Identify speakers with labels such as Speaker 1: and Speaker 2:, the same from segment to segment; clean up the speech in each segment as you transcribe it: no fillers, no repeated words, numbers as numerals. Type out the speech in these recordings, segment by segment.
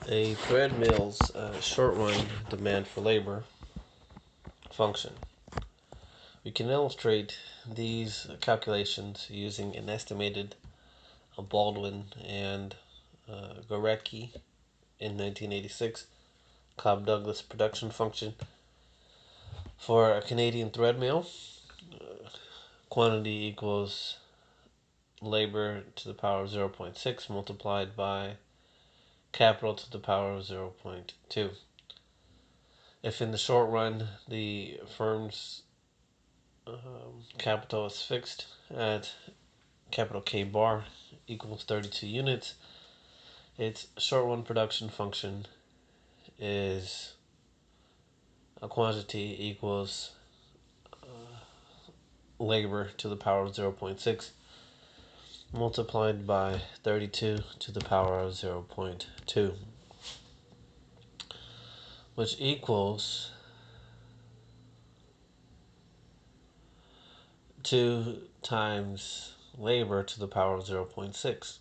Speaker 1: A thread mill's short-run demand for labor function. We can illustrate these calculations using an estimated Baldwin and Gorecki in 1986 Cobb-Douglas production function for a Canadian thread mill. Quantity equals labor to the power of 0.6 multiplied by capital to the power of 0.2. If in the short run the firm's capital is fixed at capital K bar equals 32 units, its short run production function is a quantity equals labor to the power of 0.6 multiplied by 32 to the power of 0.2, which equals 2 times labor to the power of 0.6.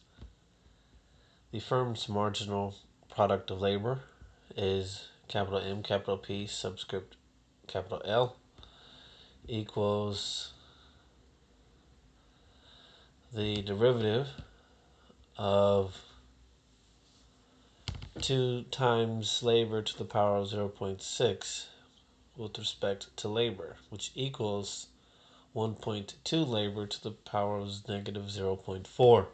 Speaker 1: The firm's marginal product of labor is capital M, capital P, subscript capital L, equals the derivative of 2 times labor to the power of 0.6 with respect to labor, which equals 1.2 labor to the power of negative 0.4.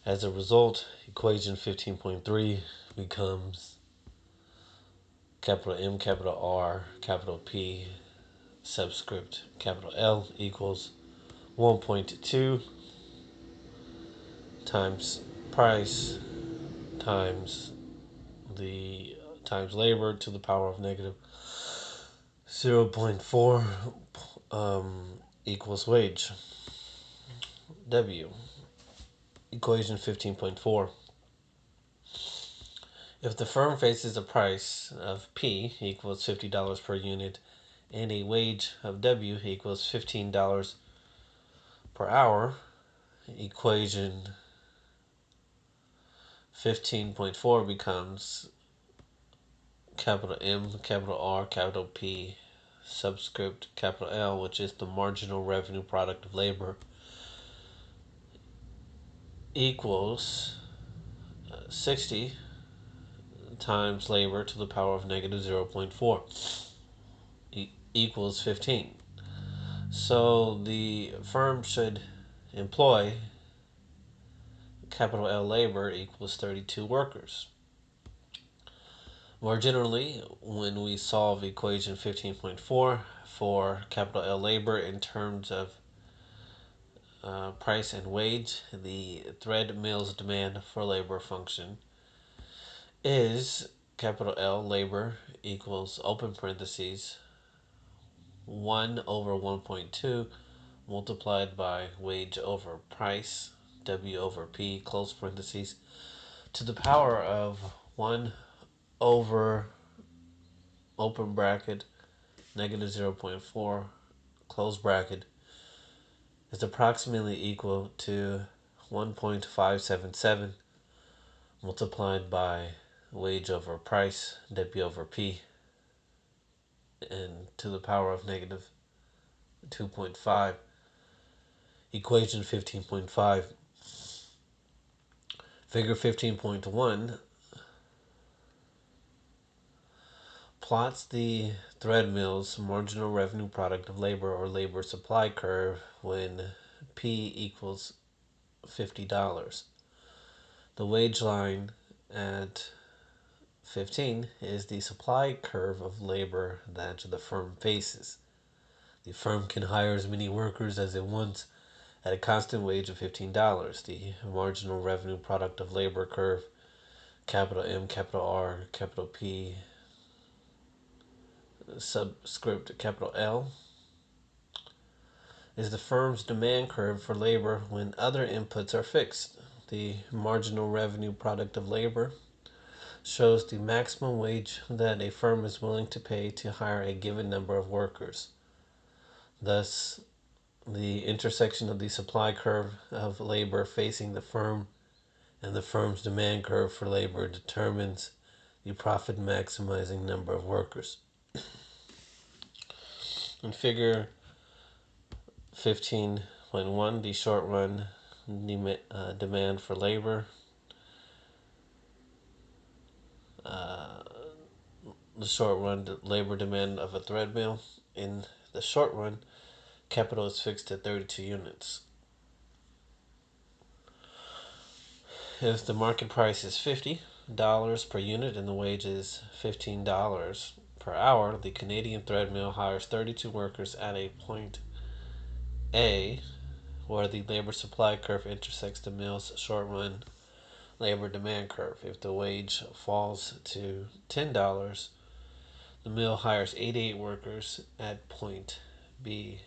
Speaker 1: As a result, equation 15.3 becomes capital M, capital R, capital P, subscript capital L equals 1.2 times price times labor to the power of negative 0.4 equals wage. W. Equation 15.4. If the firm faces a price of P equals $50 per unit and a wage of W equals $15 per hour, equation 15.4 becomes capital M, capital R, capital P, subscript capital L, which is the marginal revenue product of labor, equals 60 times labor to the power of negative 0.4 equals 15. So the firm should employ capital L labor equals 32 workers. More generally, when we solve equation 15.4 for capital L labor in terms of price and wage, the thread mill's demand for labor function is capital L labor equals open parentheses 1 over 1.2 multiplied by wage over price, W over P, close parentheses, to the power of 1 over open bracket negative 0.4 close bracket is approximately equal to 1.577 multiplied by wage over price, W over P, and to the power of negative 2.5. Equation 15.5. Figure 15.1 plots the thread mill's marginal revenue product of labor or labor supply curve when P equals $50. The wage line at 15 is the supply curve of labor that the firm faces. The firm can hire as many workers as it wants at a constant wage of $15. The marginal revenue product of labor curve, capital M, capital R, capital P, subscript capital L, is the firm's demand curve for labor when other inputs are fixed. The marginal revenue product of labor shows the maximum wage that a firm is willing to pay to hire a given number of workers. Thus, the intersection of the supply curve of labor facing the firm and the firm's demand curve for labor determines the profit maximizing number of workers. In figure 15.1, the short run demand for labor. Uh, the short run labor demand of a thread mill. In the short run, capital is fixed at 32 units. If the market price is $50 per unit and the wage is $15 per hour, the Canadian thread mill hires 32 workers at a point A where the labor supply curve intersects the mill's short run labor demand curve. If the wage falls to $10, the mill hires 88 workers at point B